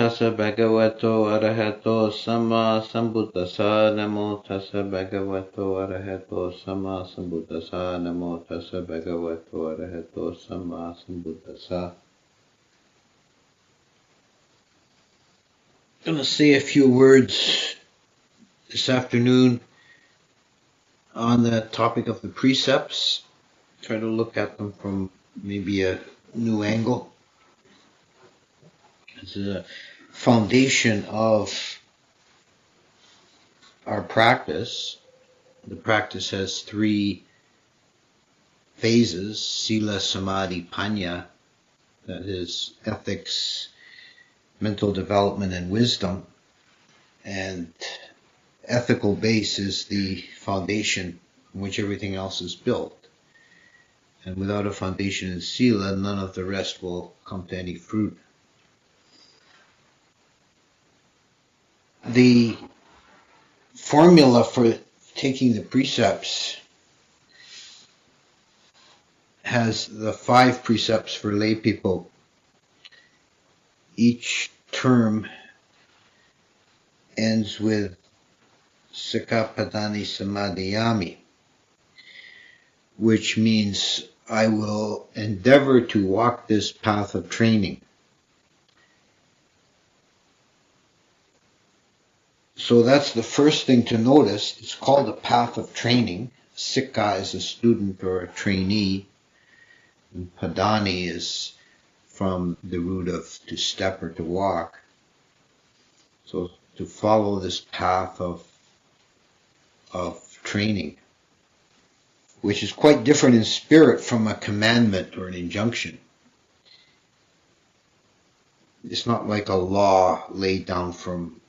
tassa bhagavato arahato samma sambuddhassa. Namo tassa bhagavato arahato samma sambuddhassa. Namo tassa bhagavato arahato samma sambuddhassa. I'm going to say a few words this afternoon on the topic of the precepts. Try to look at them from maybe a new angle. It's a foundation of our practice. The practice has three phases: sila, samadhi, panya, that is ethics, mental development, and wisdom. And ethical base is the foundation on which everything else is built. And without a foundation in sila, none of the rest will come to any fruit. The formula for taking the precepts has the 5 precepts for lay people. Each term ends with Sikapadani Samadhiyami, which means I will endeavor to walk this path of training. So that's the first thing to notice. It's called a path of training. Sikha is a student or a trainee, and Padani is from the root of to step or to walk. So to follow this path of training, which is quite different in spirit from a commandment or an injunction. It's not like a law laid down from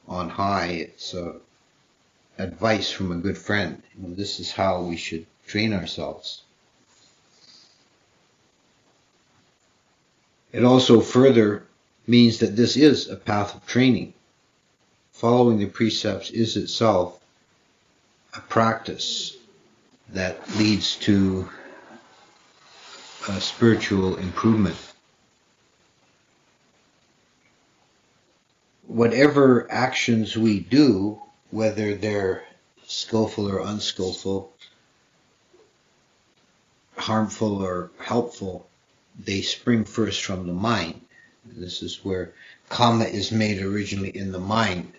on high. It's advice from a good friend. This is how we should train ourselves. It also further means that this is a path of training. Following the precepts is itself a practice that leads to a spiritual improvement. Whatever actions we do, whether they're skillful or unskillful, harmful or helpful, they spring first from the mind. This is where karma is made originally in the mind.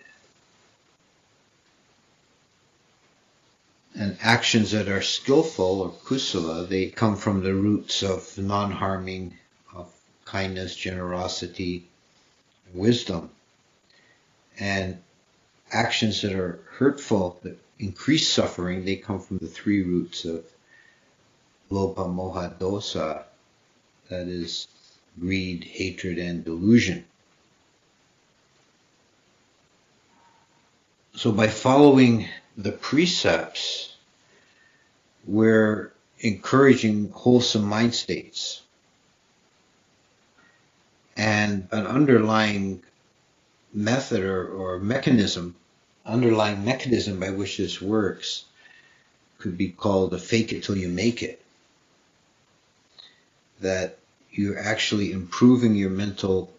And actions that are skillful or kusala, they come from the roots of non-harming, of kindness, generosity, wisdom. And actions that are hurtful, that increase suffering, they come from the 3 roots of lobha, moha, dosa, that is greed, hatred, and delusion. So by following the precepts, we're encouraging wholesome mind states. And an underlying method or mechanism, underlying mechanism by which this works could be called a fake it till you make it. That you're actually improving your mental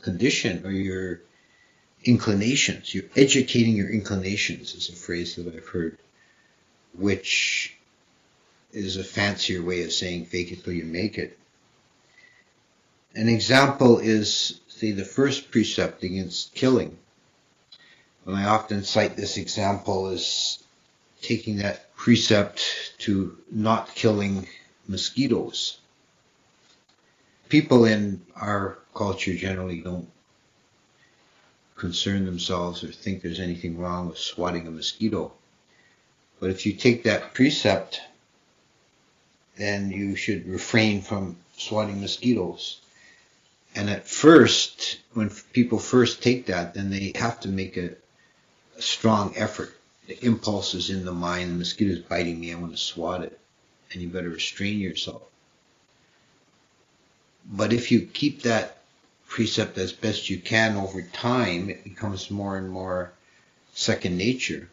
condition or your inclinations. You're educating your inclinations is a phrase that I've heard, which is a fancier way of saying fake it till you make it. An example is, say, the first precept against killing. And I often cite this example as taking that precept to not killing mosquitoes. People in our culture generally don't concern themselves or think there's anything wrong with swatting a mosquito. But if you take that precept, then you should refrain from swatting mosquitoes. And at first, when people first take that, then they have to make a strong effort. The impulse is in the mind, the mosquito's biting me, I want to swat it. And you better restrain yourself. But if you keep that precept as best you can over time, it becomes more and more second nature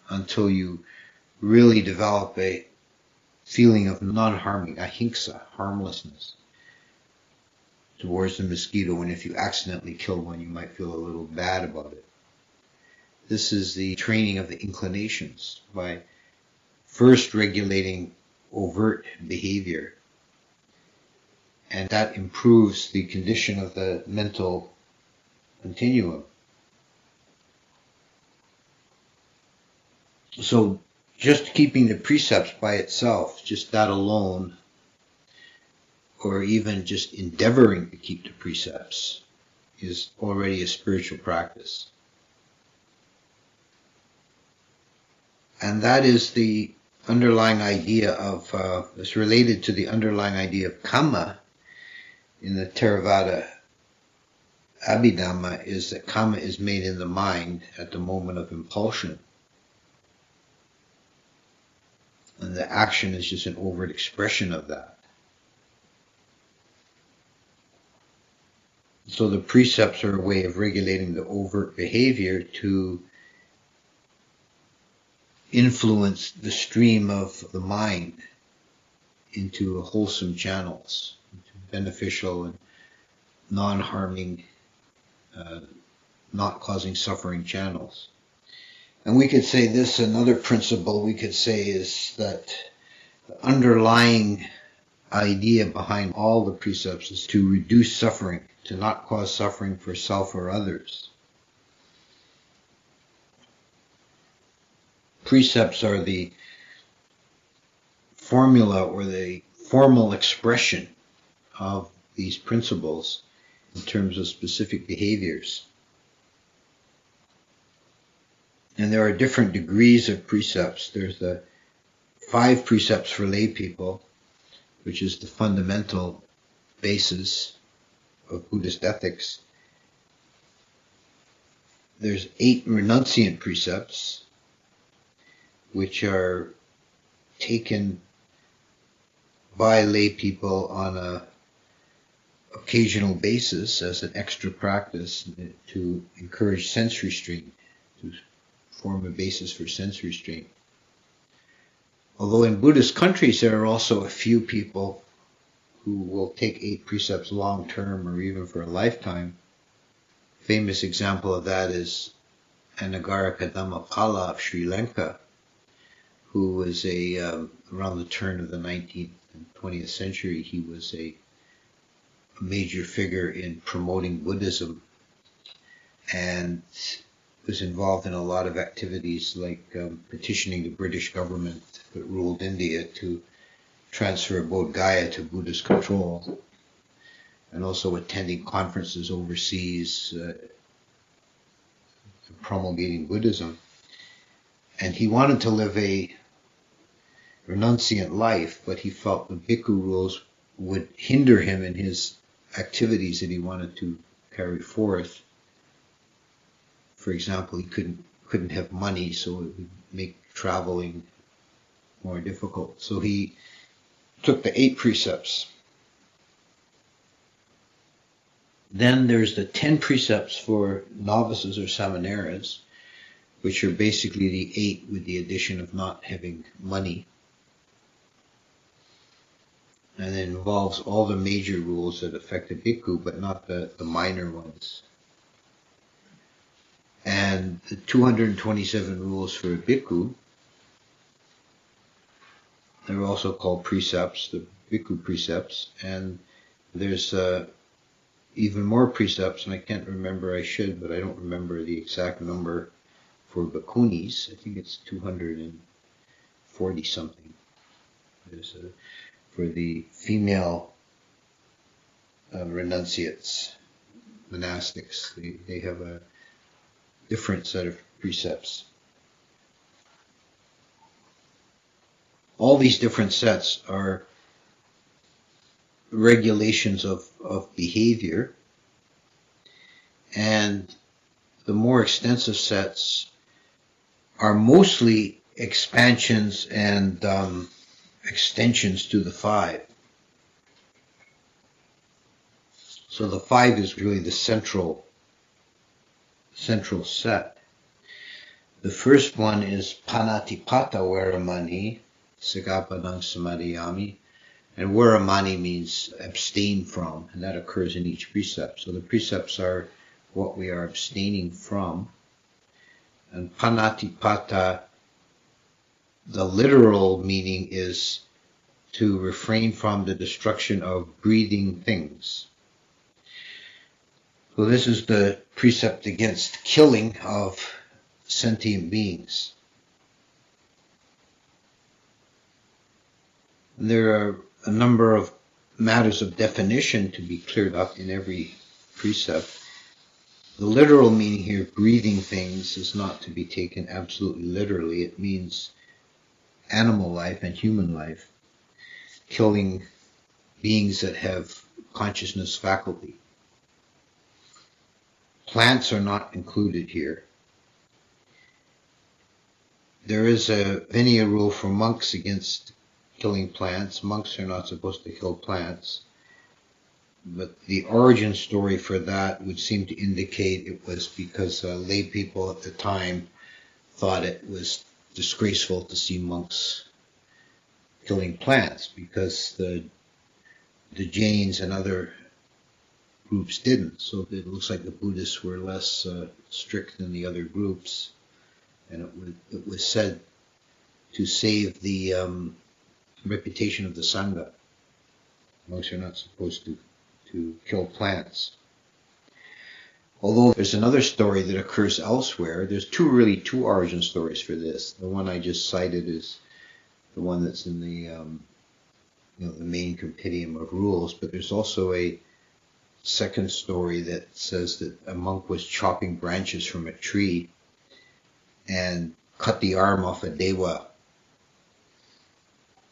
until you really develop a feeling of non-harming, ahimsa, harmlessness. towards the mosquito, and if you accidentally kill one, you might feel a little bad about it. This is the training of the inclinations by first regulating overt behavior, and that improves the condition of the mental continuum. So just keeping the precepts by itself, just that alone, or even just endeavoring to keep the precepts, is already a spiritual practice. And that is the underlying idea of, it's related to the underlying idea of kamma in the Theravada Abhidhamma, is that kamma is made in the mind at the moment of impulsion. And the action is just an overt expression of that. So the precepts are a way of regulating the overt behavior to influence the stream of the mind into wholesome channels, into beneficial and non-harming, not causing suffering channels. And we could say this, another principle we could say is that the underlying idea behind all the precepts is to reduce suffering, to not cause suffering for self or others. Precepts are the formula or the formal expression of these principles in terms of specific behaviors. And there are different degrees of precepts. There's the 5 precepts for lay people, which is the fundamental basis of Buddhist ethics. There's 8 renunciant precepts, which are taken by lay people on an occasional basis as an extra practice to encourage sense restraint, to form a basis for sense restraint. Although in Buddhist countries there are also a few people who will take 8 precepts long term or even for a lifetime. Famous example of that is Anagarika Dhammapala of Sri Lanka, who was around the turn of the 19th and 20th century, he was a major figure in promoting Buddhism and was involved in a lot of activities like petitioning the British government that ruled India to transfer Bodh Gaya to Buddhist control, and also attending conferences overseas promulgating Buddhism. And he wanted to live a renunciant life, but he felt the bhikkhu rules would hinder him in his activities that he wanted to carry forth. For example, he couldn't have money, so it would make traveling more difficult. So he took the 8 precepts. Then there's the 10 precepts for novices or samaneras, which are basically the 8 with the addition of not having money. And it involves all the major rules that affect a bhikkhu, but not the minor ones. And the 227 rules for a bhikkhu, they're also called precepts, the bhikkhu precepts, and there's even more precepts, and I can't remember, I should, but I don't remember the exact number for bhikkhunis. I think it's 240 something. There's for the female renunciates, monastics, they have a different set of precepts. All these different sets are regulations of behavior, and the more extensive sets are mostly expansions and extensions to the 5. So the 5 is really the central set. The first one is Panatipata Varamani, Sagapanang Samadhiyami, And Waramani means abstain from, and that occurs in each precept. So the precepts are what we are abstaining from. And Panatipata, the literal meaning is to refrain from the destruction of breathing things. So this is the precept against killing of sentient beings. There are a number of matters of definition to be cleared up in every precept. The literal meaning here, breathing things, is not to be taken absolutely literally. It means animal life and human life, killing beings that have consciousness faculty. Plants are not included here. There is a Vinaya rule for monks against killing plants. Monks are not supposed to kill plants. But the origin story for that would seem to indicate it was because lay people at the time thought it was disgraceful to see monks killing plants, because the Jains and other groups didn't. So it looks like the Buddhists were less strict than the other groups, and it was said to save the reputation of the Sangha. Monks are not supposed to kill plants. Although there's another story that occurs elsewhere. There's two origin stories for this. The one I just cited is the one that's in the the main compendium of rules, but there's also a second story that says that a monk was chopping branches from a tree and cut the arm off a dewa.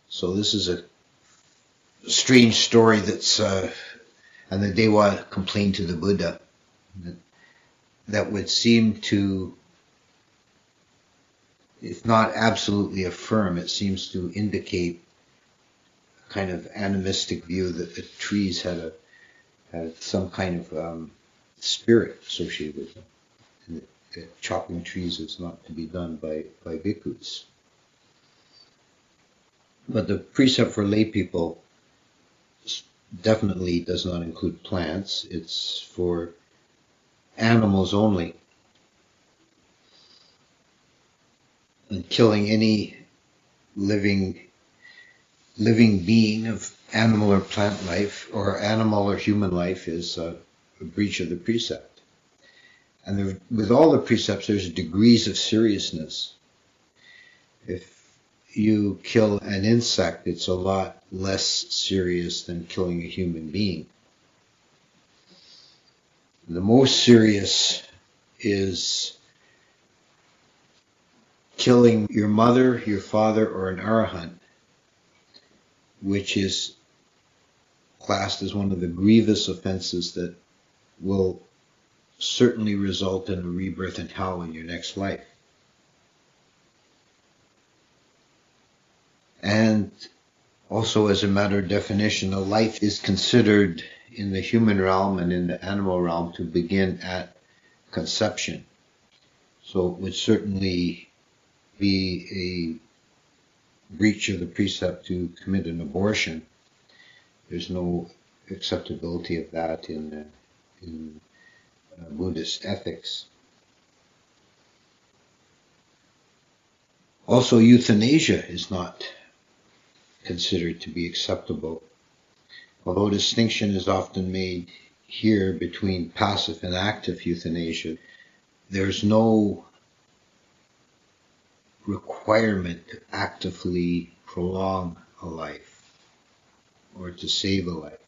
So this is a strange story that's, and the dewa complained to the Buddha. That would seem to, if not absolutely affirm, it seems to indicate a kind of animistic view that the trees had some kind of spirit associated with them, and that chopping trees is not to be done by bhikkhus. But the precept for lay people definitely does not include plants. It's for animals only. And killing any living being of animal or plant life, or animal or human life, is a breach of the precept. And with all the precepts, there's degrees of seriousness. If you kill an insect, it's a lot less serious than killing a human being. The most serious is killing your mother, your father, or an arahant, which is classed as one of the grievous offenses that will certainly result in a rebirth in hell in your next life. And also, as a matter of definition, a life is considered in the human realm and in the animal realm to begin at conception. So it would certainly be a breach of the precept to commit an abortion. There's no acceptability of that in Buddhist ethics. Also, euthanasia is not considered to be acceptable. Although a distinction is often made here between passive and active euthanasia, there's no requirement to actively prolong a life or to save a life.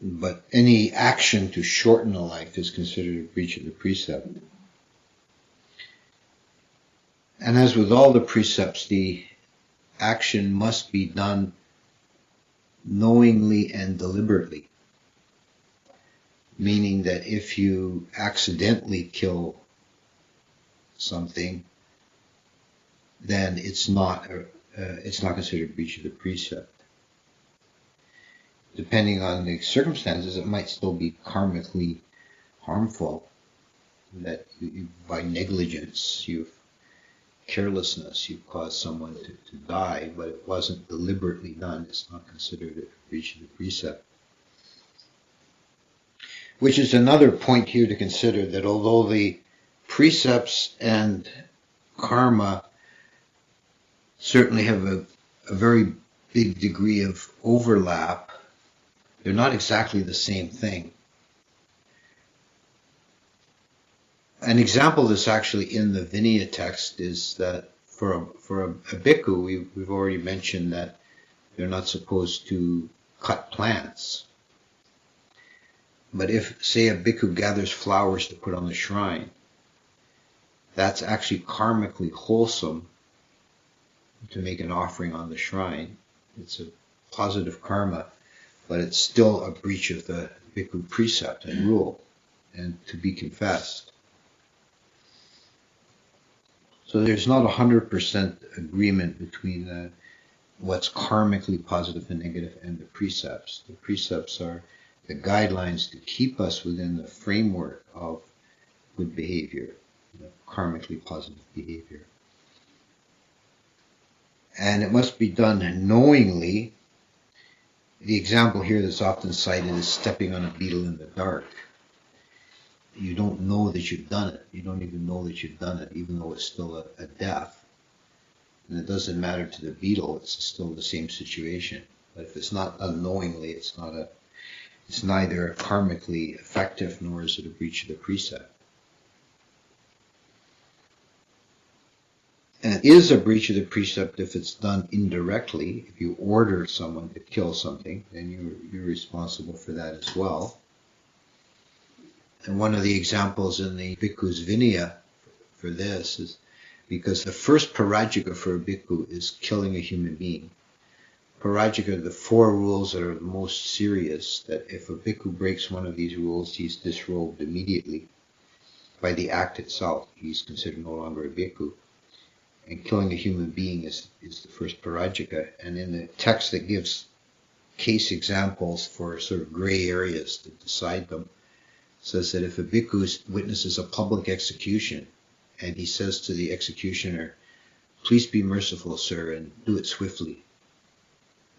But any action to shorten a life is considered a breach of the precept. And as with all the precepts, the action must be done knowingly and deliberately. Meaning that if you accidentally kill something, then it's not considered a breach of the precept. Depending on the circumstances, it might still be karmically harmful, that by negligence you've carelessness, you caused someone to die, but it wasn't deliberately done. It's not considered a breach of the precept. Which is another point here to consider, that although the precepts and karma certainly have a very big degree of overlap, they're not exactly the same thing. An example of this actually in the Vinaya text is that for a bhikkhu, we've already mentioned that they're not supposed to cut plants. But if, say, a bhikkhu gathers flowers to put on the shrine, that's actually karmically wholesome to make an offering on the shrine. It's a positive karma, but it's still a breach of the bhikkhu precept and rule, and to be confessed. So there's not 100% agreement between what's karmically positive and negative and the precepts. The precepts are the guidelines to keep us within the framework of good behavior, karmically positive behavior. And it must be done knowingly. The example here that's often cited is stepping on a beetle in the dark. You don't know that you've done it. You don't even know that you've done it, even though it's still a death. And it doesn't matter to the beetle, it's still the same situation. But if it's not unknowingly, it's neither karmically effective nor is it a breach of the precept. And it is a breach of the precept if it's done indirectly. If you order someone to kill something, then you're responsible for that as well. And one of the examples in the Bhikkhu's Vinaya for this is because the first parajika for a bhikkhu is killing a human being. Parajika are the 4 rules that are the most serious, that if a bhikkhu breaks one of these rules, he's disrobed immediately. By the act itself, he's considered no longer a bhikkhu. And killing a human being is the first parajika. And in the text that gives case examples for sort of gray areas to decide them, says that if a bhikkhu witnesses a public execution and he says to the executioner, "Please be merciful, sir, and do it swiftly,"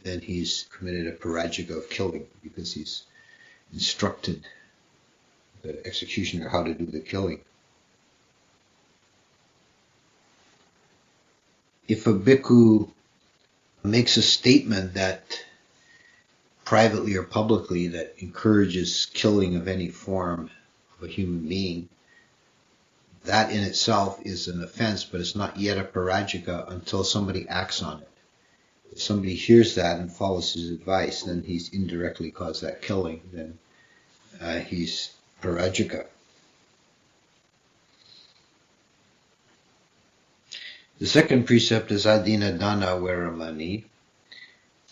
then he's committed a parajika of killing because he's instructed the executioner how to do the killing. If a bhikkhu makes a statement that privately or publicly that encourages killing of any form of a human being, that in itself is an offense, but it's not yet a parajika until somebody acts on it. If somebody hears that and follows his advice, then he's indirectly caused that killing, then he's parajika. The second precept is adina dana veramani,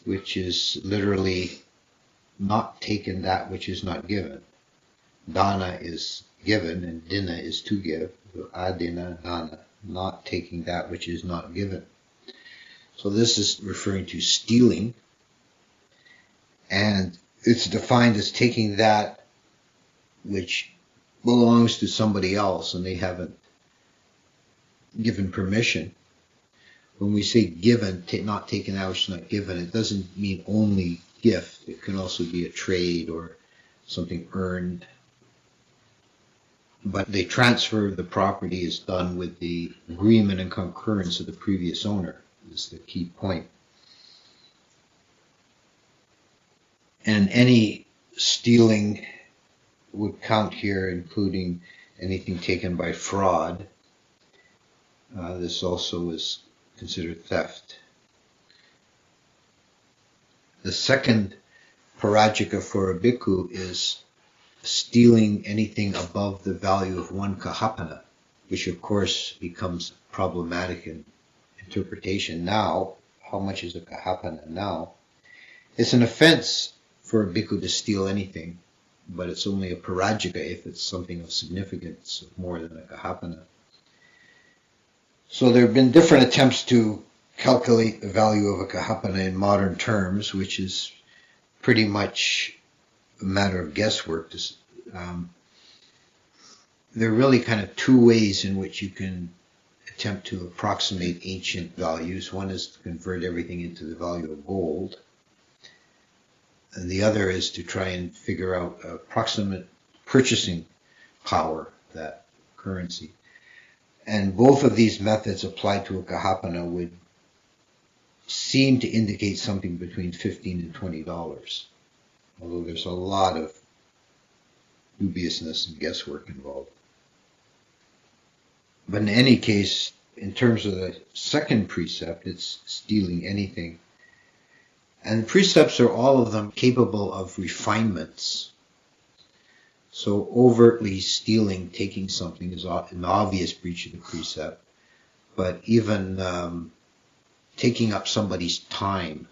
which is literally not taken that which is not given. Dana is given and dina is to give. So adina dana, not taking that which is not given. So this is referring to stealing, and it's defined as taking that which belongs to somebody else and they haven't given permission. When we say given, not taking that which is not given, it doesn't mean only gift. It can also be a trade or something earned. But the transfer of the property is done with the agreement and concurrence of the previous owner, is the key point. And any stealing would count here, including anything taken by fraud. This also is considered theft. The second parajika for a bhikkhu is stealing anything above the value of 1 kahapana, which of course becomes problematic in interpretation now. How much is a kahapana now? It's an offense for a bhikkhu to steal anything, but it's only a parajika if it's something of significance of more than a kahapana. So there have been different attempts to calculate the value of a kahapana in modern terms, which is pretty much a matter of guesswork. There are really kind of 2 ways in which you can attempt to approximate ancient values. One is to convert everything into the value of gold, and the other is to try and figure out approximate purchasing power, that currency. And both of these methods applied to a kahapana would seem to indicate something between $15 and $20, although there's a lot of dubiousness and guesswork involved. But in any case, in terms of the second precept, it's stealing anything. And the precepts are all of them capable of refinements. So overtly stealing, taking something is an obvious breach of the precept. But even taking up somebody's time,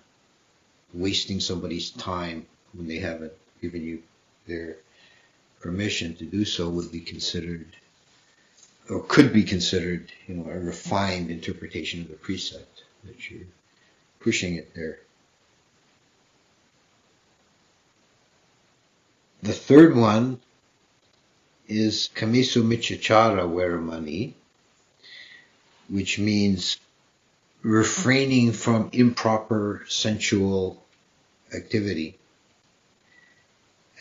wasting somebody's time when they haven't given you their permission to do so would be considered, or could be considered, a refined interpretation of the precept, that you're pushing it there. The third one is kamisu michachara veramani, which means refraining from improper sensual activity.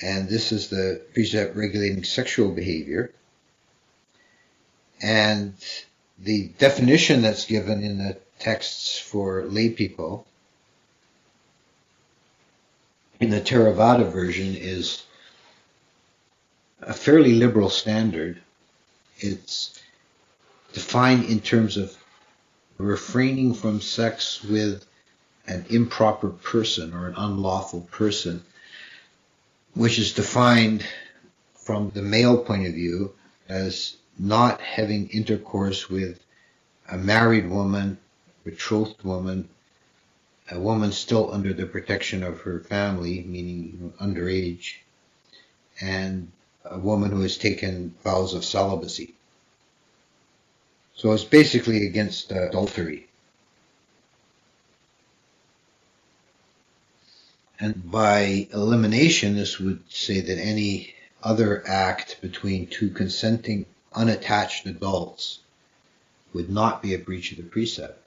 And this is the precept regulating sexual behavior. And the definition that's given in the texts for lay people in the Theravada version is a fairly liberal standard. It's defined in terms of refraining from sex with an improper person or an unlawful person, which is defined from the male point of view as not having intercourse with a married woman, betrothed woman, a woman still under the protection of her family, meaning underage, and a woman who has taken vows of celibacy. So it's basically against adultery. And by elimination, this would say that any other act between two consenting, unattached adults would not be a breach of the precept.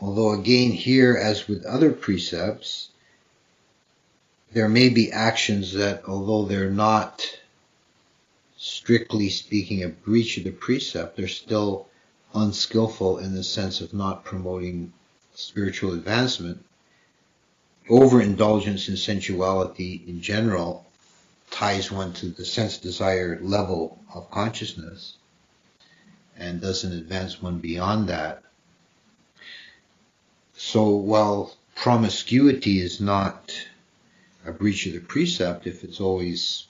Although again here, as with other precepts, there may be actions that, although they're not strictly speaking a breach of the precept, they're still unskillful in the sense of not promoting spiritual advancement. Overindulgence in sensuality in general ties one to the sense desire level of consciousness and doesn't advance one beyond that. So while promiscuity is not a breach of the precept if it's always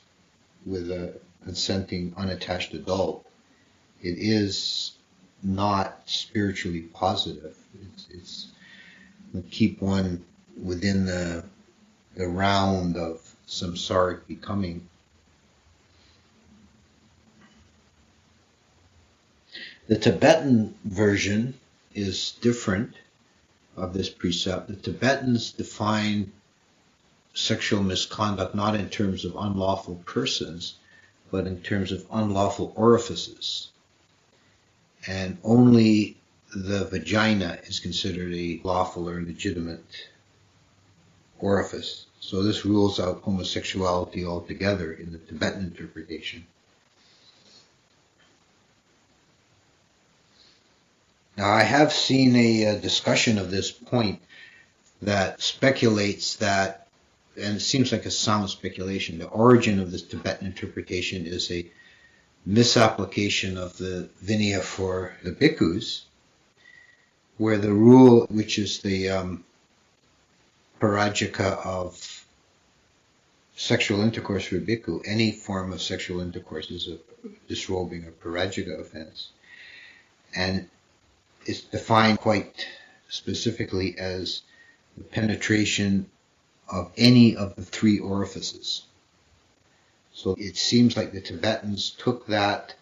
with a consenting, unattached adult, it is not spiritually positive. It's to keep one within the round of samsaric becoming. The Tibetan version is different of this precept. The Tibetans define sexual misconduct not in terms of unlawful persons, but in terms of unlawful orifices. And only the vagina is considered a lawful or legitimate orifice. So this rules out homosexuality altogether in the Tibetan interpretation. Now I have seen a discussion of this point that speculates that, and it seems like a sound speculation, the origin of this Tibetan interpretation is a misapplication of the Vinaya for the bhikkhus, where the rule, which is the parajika of sexual intercourse for a bhikkhu, any form of sexual intercourse is a disrobing or parajika offense. And it's defined quite specifically as the penetration of any of the three orifices. So it seems like the Tibetans took that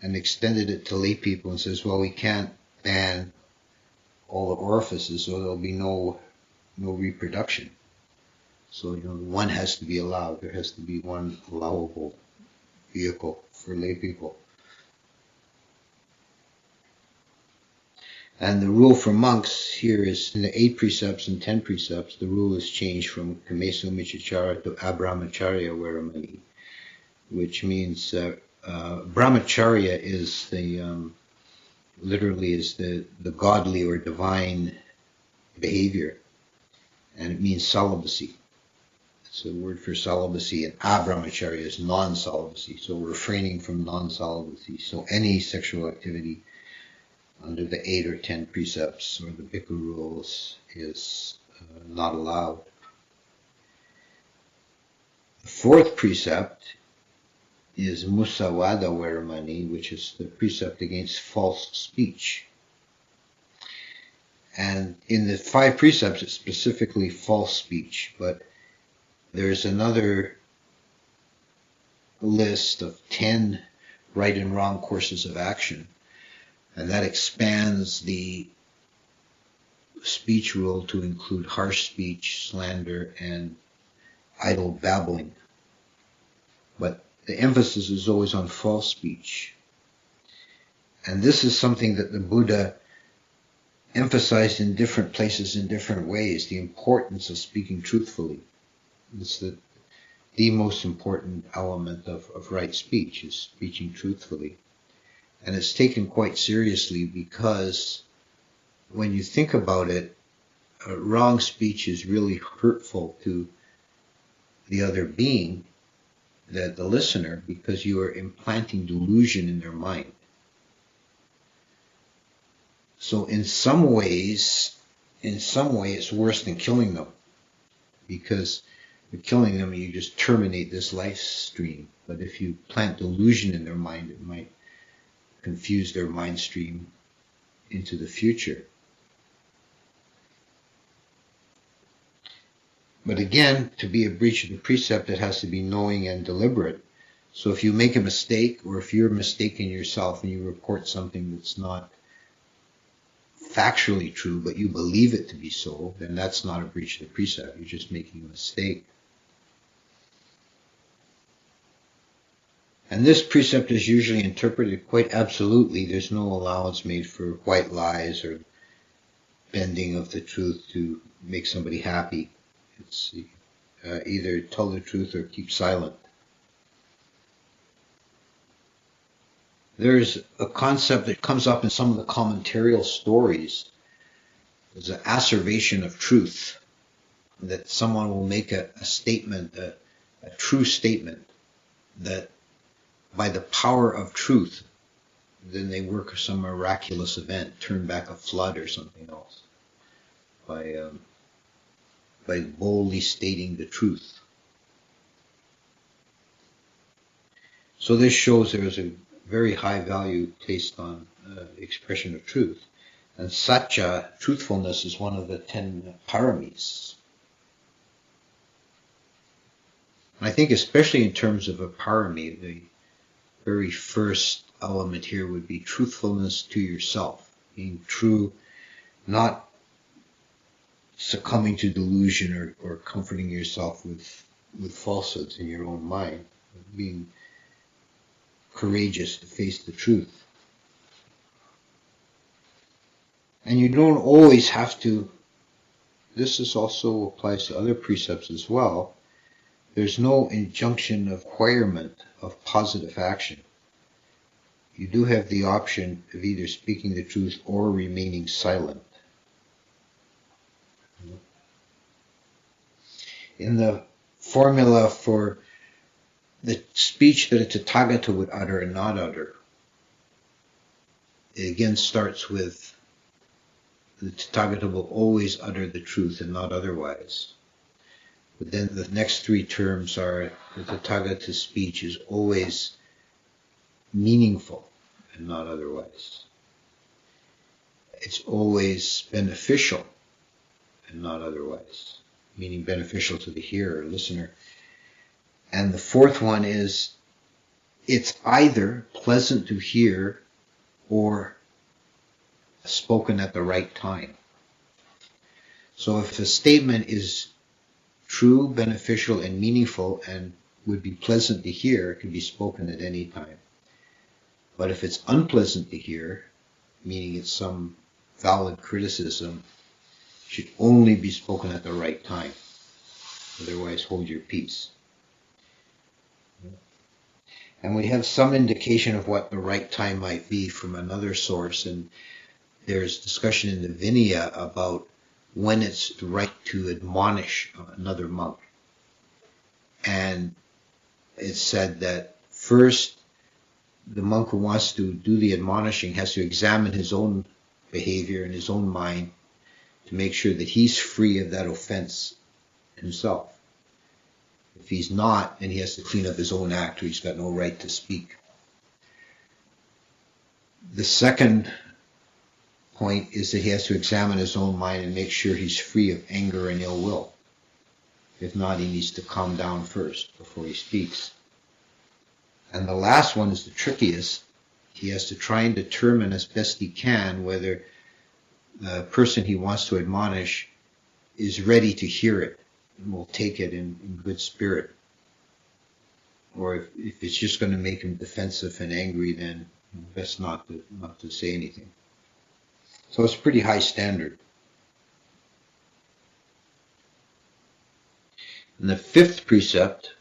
and extended it to lay people and says, well, we can't ban all the orifices, so there'll be no reproduction. So, one has to be allowed. There has to be one allowable vehicle for lay people. And the rule for monks here is in the 8 precepts and 10 precepts, the rule is changed from Kamesu Michachara to Abrahmacharya Veramani, which means Brahmacharya is literally is the godly or divine behavior, and it means celibacy. It's a word for celibacy, and Abrahmacharya is non-celibacy, so refraining from non-celibacy. So any sexual activity under the 8 or 10 precepts or the bhikkhu rules is not allowed. The 4th precept is Musawada Veramani, which is the precept against false speech. And in the 5 precepts, it's specifically false speech, but there's another list of 10 right and wrong courses of action, and that expands the speech rule to include harsh speech, slander, and idle babbling. But the emphasis is always on false speech. And this is something that the Buddha emphasized in different places in different ways, the importance of speaking truthfully. It's the most important element of right speech, is speaking truthfully. And it's taken quite seriously because when you think about it, wrong speech is really hurtful to the other being, the listener, because you are implanting delusion in their mind. So in some way it's worse than killing them, because with killing them you just terminate this life stream. But if you plant delusion in their mind, it might confuse their mind stream into the future. But again, to be a breach of the precept, it has to be knowing and deliberate. So if you make a mistake, or if you're mistaken yourself and you report something that's not factually true, but you believe it to be so, then that's not a breach of the precept. You're just making a mistake. And this precept is usually interpreted quite absolutely. There's no allowance made for white lies or bending of the truth to make somebody happy. It's either tell the truth or keep silent. There's a concept that comes up in some of the commentarial stories. There's an asseveration of truth, that someone will make a statement, a true statement, that by the power of truth, then they work some miraculous event, turn back a flood or something else, by boldly stating the truth. So this shows there is a very high value placed on expression of truth. And satya, truthfulness, is one of the 10 paramis. And I think especially in terms of a parami, the very first element here would be truthfulness to yourself, being true, not succumbing to delusion or comforting yourself with falsehoods in your own mind, being courageous to face the truth. And you don't always have to, this also applies to other precepts as well, there's no injunction of requirement of positive action. You do have the option of either speaking the truth or remaining silent. In the formula for the speech that a Tathagata would utter and not utter, it again starts with the Tathagata will always utter the truth and not otherwise. But then the next 3 terms are the Tathagata's speech is always meaningful and not otherwise. It's always beneficial and not otherwise, meaning beneficial to the hearer, listener. And the 4th one is it's either pleasant to hear or spoken at the right time. So if a statement is true, beneficial, and meaningful and would be pleasant to hear, it can be spoken at any time. But if it's unpleasant to hear, meaning it's some valid criticism should only be spoken at the right time. Otherwise, hold your peace. And we have some indication of what the right time might be from another source, and there's discussion in the Vinaya about when it's right to admonish another monk. And it's said that first, the monk who wants to do the admonishing has to examine his own behavior and his own mind to make sure that he's free of that offense himself. If he's not, then he has to clean up his own act, or he's got no right to speak. The second point is that he has to examine his own mind and make sure he's free of anger and ill will. If not, he needs to calm down first before he speaks. And the last one is the trickiest. He has to try and determine as best he can whether the person he wants to admonish is ready to hear it and will take it in good spirit. Or if it's just going to make him defensive and angry, then best not to say anything. So it's a pretty high standard. And the fifth precept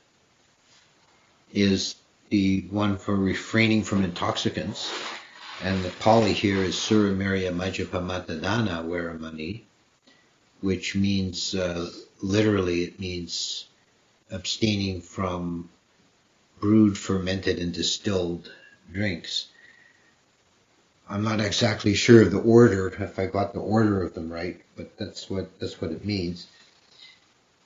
is the one for refraining from intoxicants. And the Pali here is Sura Maria Majjapamatadana Veramani, which means, literally it means abstaining from brewed, fermented, and distilled drinks. I'm not exactly sure of the order, if I got the order of them right, but that's what it means.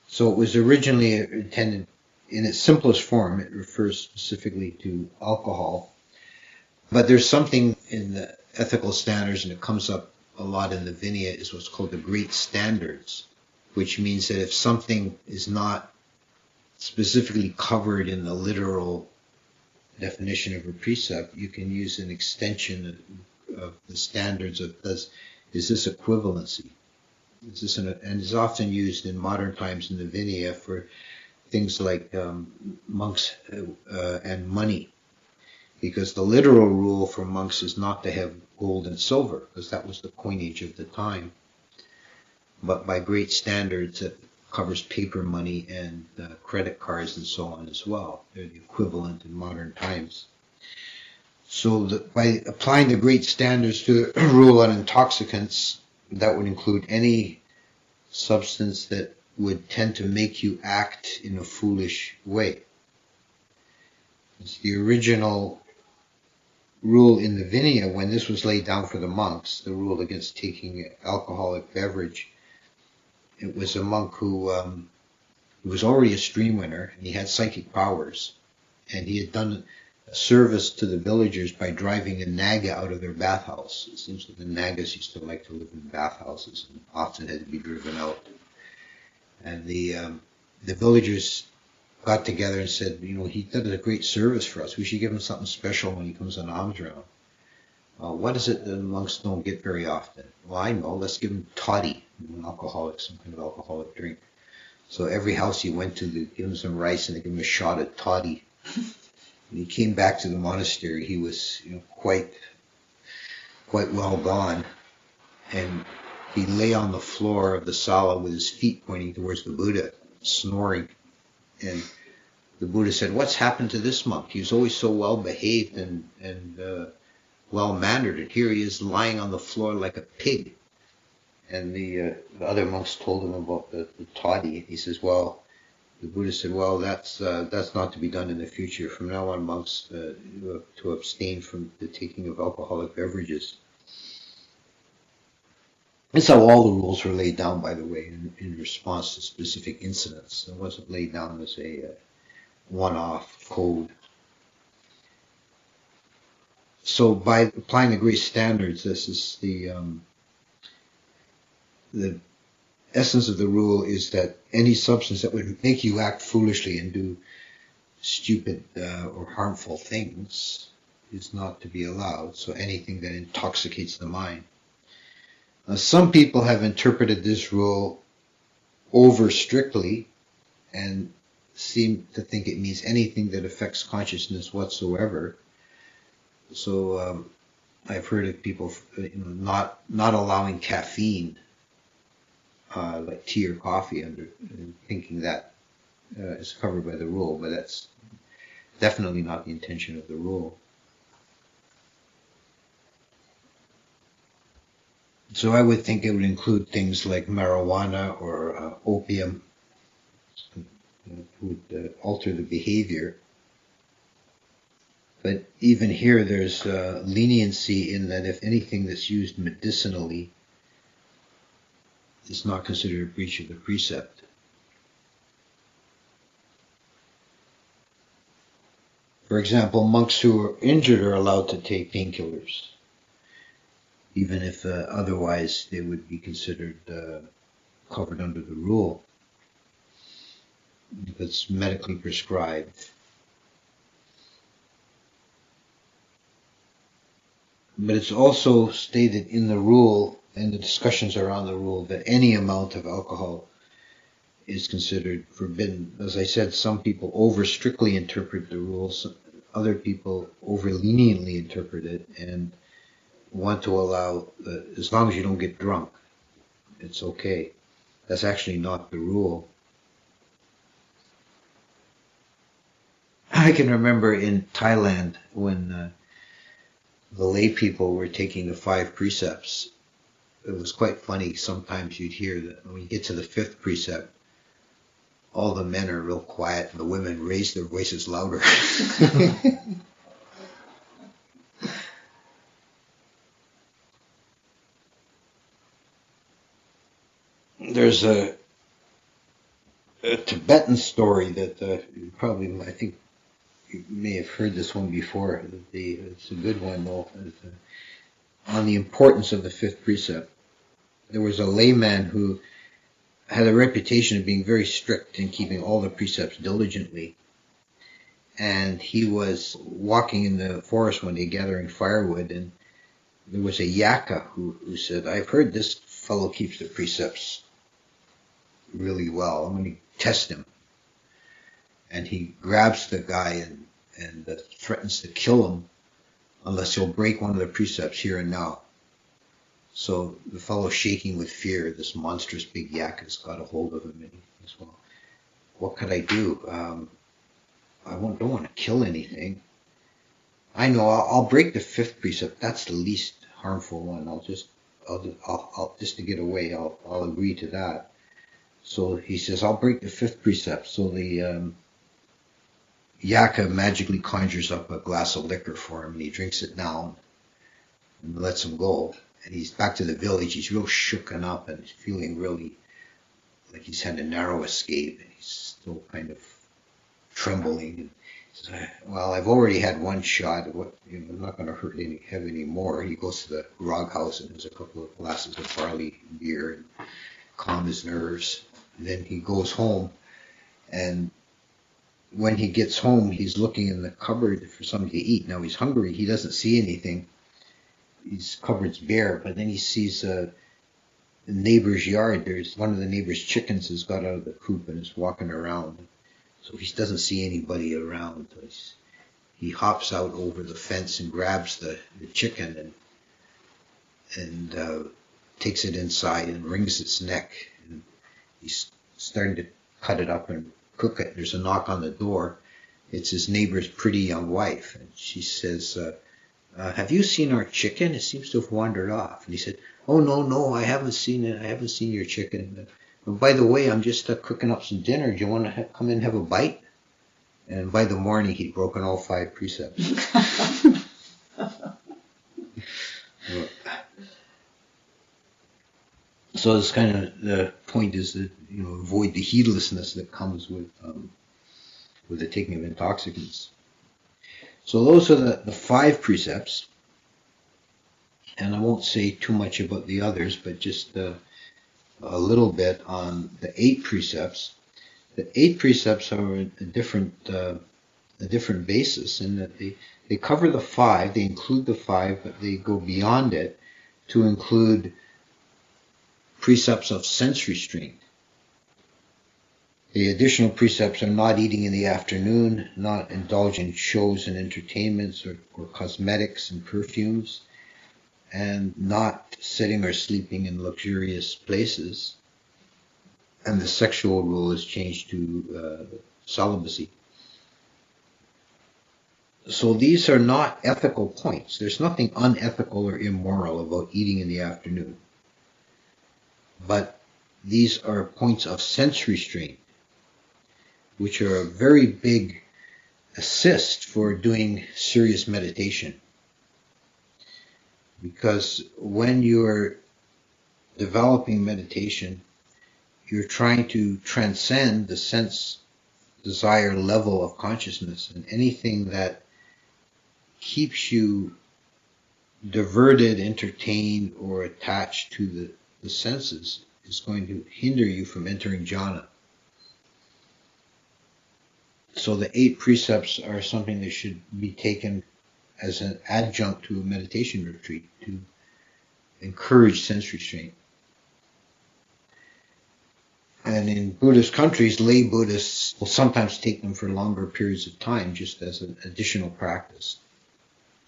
So it was originally intended, in its simplest form, it refers specifically to alcohol. But there's something in the ethical standards, and it comes up a lot in the Vinaya, is what's called the great standards, which means that if something is not specifically covered in the literal definition of a precept, you can use an extension of the standards of is this equivalency? And is often used in modern times in the Vinaya for things like monks and money. Because the literal rule for monks is not to have gold and silver, because that was the coinage of the time. But by great standards, it covers paper money and credit cards and so on as well. They're the equivalent in modern times. So by applying the great standards to the rule on intoxicants, that would include any substance that would tend to make you act in a foolish way. It's the original rule in the Vinaya, when this was laid down for the monks, the rule against taking alcoholic beverage. It was a monk who was already a stream winner, and he had psychic powers, and he had done a service to the villagers by driving a naga out of their bathhouse. It seems that the nagas used to like to live in bathhouses and often had to be driven out. And the villagers got together and said, he did a great service for us. We should give him something special when he comes on alms round. What is it that monks don't get very often? Well, I know. Let's give him toddy, some kind of alcoholic drink. So every house he went to, they give him some rice and they give him a shot of toddy. When he came back to the monastery, he was quite well gone, and he lay on the floor of the sala with his feet pointing towards the Buddha, snoring. And the Buddha said, "What's happened to this monk? He was always so well behaved and well mannered, and here he is lying on the floor like a pig." And the other monks told him about the toddy. He says, the Buddha said, that's not to be done in the future. From now on, monks to abstain from the taking of alcoholic beverages. That's how all the rules were laid down, by the way, in response to specific incidents. It wasn't laid down as a one-off code. So by applying the great standards, this is the essence of the rule is that any substance that would make you act foolishly and do stupid or harmful things is not to be allowed. So anything that intoxicates the mind. Now, some people have interpreted this rule over strictly and seem to think it means anything that affects consciousness whatsoever. So I've heard of people not allowing caffeine, like tea or coffee, thinking that is covered by the rule, but that's definitely not the intention of the rule. So I would think it would include things like marijuana or opium, would alter the behavior. But even here, there's leniency in that if anything that's used medicinally is not considered a breach of the precept. For example, monks who are injured are allowed to take painkillers, even if otherwise they would be considered covered under the rule, if it's medically prescribed. But it's also stated in the rule and the discussions around the rule that any amount of alcohol is considered forbidden. As I said, some people over strictly interpret the rules, other people over leniently interpret it and want to allow, as long as you don't get drunk, it's okay. That's actually not the rule. I can remember in Thailand when the lay people were taking the 5 precepts. It was quite funny. Sometimes you'd hear that when you get to the 5th precept, all the men are real quiet and the women raise their voices louder. There's a Tibetan story that I think you may have heard this one before. It's a good one though. On the importance of the 5th precept. There was a layman who had a reputation of being very strict in keeping all the precepts diligently. And he was walking in the forest one day gathering firewood, and there was a yaka who said, "I've heard this fellow keeps the precepts really well. I'm going to test him." And he grabs the guy and threatens to kill him unless he'll break one of the precepts here and now. So the fellow, shaking with fear, this monstrous big yaka's got a hold of him, and he says, "Well, what could I do? I don't want to kill anything. I know I'll break the 5th precept. That's the least harmful one. I'll just to get away. I'll agree to that." So he says, "I'll break the 5th precept." So the yaka magically conjures up a glass of liquor for him, and he drinks it down and lets him go. And he's back to the village. He's real shooken up and he's feeling really like he's had a narrow escape, and he's still kind of trembling. And he says, "Well, I've already had one shot. I'm not going to have any more." He goes to the grog house and has a couple of glasses of barley beer and calm his nerves. And then he goes home, and when he gets home, he's looking in the cupboard for something to eat. Now he's hungry. He doesn't see anything. His cupboard's bare, but then he sees the neighbor's yard. There's one of the neighbor's chickens has got out of the coop and is walking around. So he doesn't see anybody around. He hops out over the fence and grabs the chicken and takes it inside and wrings its neck. And he's starting to cut it up and cook it. There's a knock on the door. It's his neighbor's pretty young wife, and she says, "Have you seen our chicken? It seems to have wandered off." And he said, "Oh, no, I haven't seen it. I haven't seen your chicken. By the way, I'm just cooking up some dinner. Do you want to come in and have a bite?" And by the morning, he'd broken all 5 precepts. So it's kind of the point is that avoid the heedlessness that comes with the taking of intoxicants. So those are the 5 precepts, and I won't say too much about the others, but just a little bit on the 8 precepts. The 8 precepts are a different basis in that they cover the 5, they include the 5, but they go beyond it to include precepts of sense restraint. The additional precepts are not eating in the afternoon, not indulging in shows and entertainments or cosmetics and perfumes, and not sitting or sleeping in luxurious places. And the sexual rule is changed to celibacy. So these are not ethical points. There's nothing unethical or immoral about eating in the afternoon. But these are points of sense restraint, which are a very big assist for doing serious meditation. Because when you're developing meditation, you're trying to transcend the sense desire level of consciousness, and anything that keeps you diverted, entertained, or attached to the senses is going to hinder you from entering jhana. So the 8 precepts are something that should be taken as an adjunct to a meditation retreat to encourage sense restraint. And in Buddhist countries, lay Buddhists will sometimes take them for longer periods of time just as an additional practice.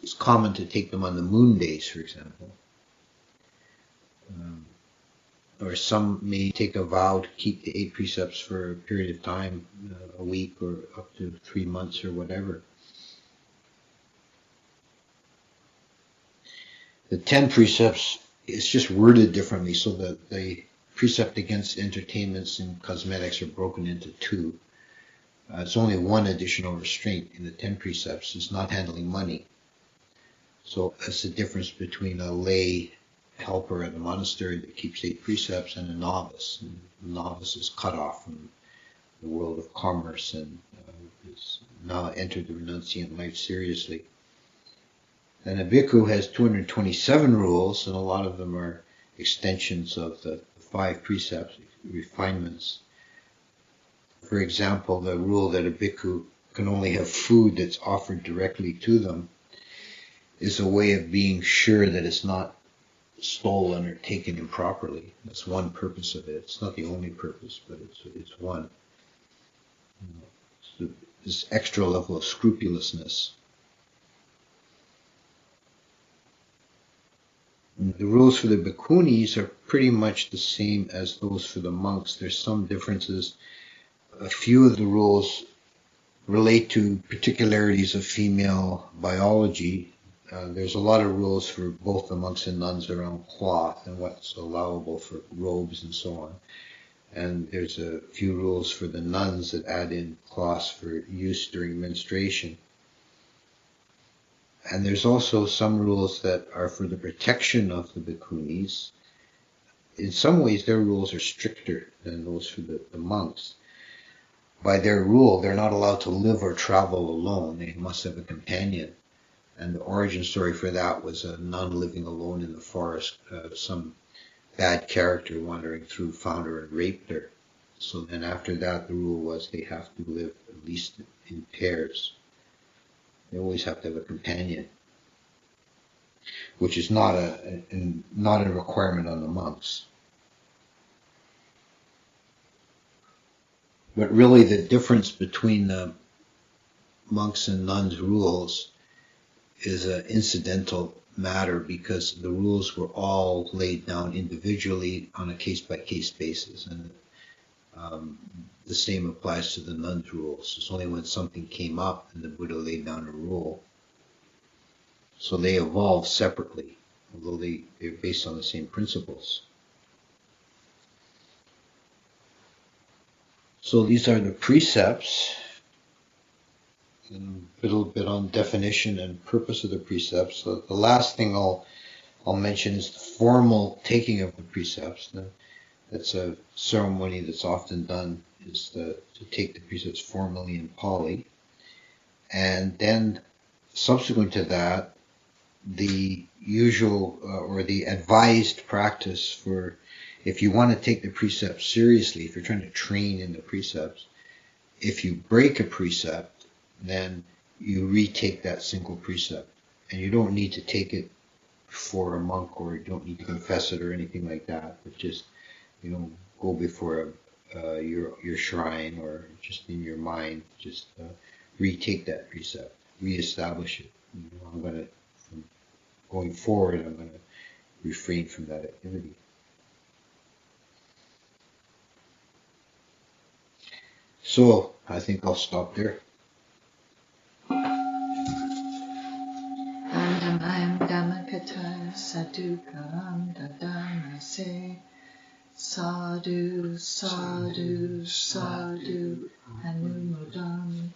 It's common to take them on the moon days, for example. Or some may take a vow to keep the 8 precepts for a period of time, a week or up to 3 months or whatever. The 10 precepts is just worded differently, so that the precept against entertainments and cosmetics are broken into 2. It's only one additional restraint in the 10 precepts. It's not handling money. So that's the difference between a lay helper at a monastery that keeps 8 precepts and a novice. And the novice is cut off from the world of commerce and has now entered the renunciant life seriously. And a bhikkhu has 227 rules, and a lot of them are extensions of the 5 precepts, refinements. For example, the rule that a bhikkhu can only have food that's offered directly to them is a way of being sure that it's not stolen or taken improperly. That's one purpose of it. It's not the only purpose, but it's one. So this extra level of scrupulousness. And the rules for the bhikkhunis are pretty much the same as those for the monks. There's some differences. A few of the rules relate to particularities of female biology. There's a lot of rules for both the monks and nuns around cloth and what's allowable for robes and so on. And there's a few rules for the nuns that add in cloths for use during menstruation. And there's also some rules that are for the protection of the bhikkhunis. In some ways, their rules are stricter than those for the monks. By their rule, they're not allowed to live or travel alone. They must have a companion. And the origin story for that was a nun living alone in the forest. Some bad character wandering through found her and raped her. So then after that, the rule was they have to live at least in pairs. They always have to have a companion, which is not a requirement on the monks. But really the difference between the monks and nuns' rules is an incidental matter, because the rules were all laid down individually on a case-by-case basis, and the same applies to the nuns' rules. It's only when something came up and the Buddha laid down a rule. So they evolved separately, although they're based on the same principles. So these are the precepts. And a little bit on definition and purpose of the precepts. So the last thing I'll mention is the formal taking of the precepts. That's a ceremony that's often done, is to take the precepts formally in Pali. And then subsequent to that, the usual or the advised practice for, if you want to take the precepts seriously, if you're trying to train in the precepts, if you break a precept, then you retake that single precept. And you don't need to take it for a monk, or you don't need to confess it or anything like that, but just, go before your shrine, or just in your mind, just retake that precept, reestablish it. I'm going to, from going forward, I'm going to refrain from that activity. So I think I'll stop there. Andamayam Dhammakataya Sadhukam Dadamase Sadhu Sadhu Sadhu Anumodam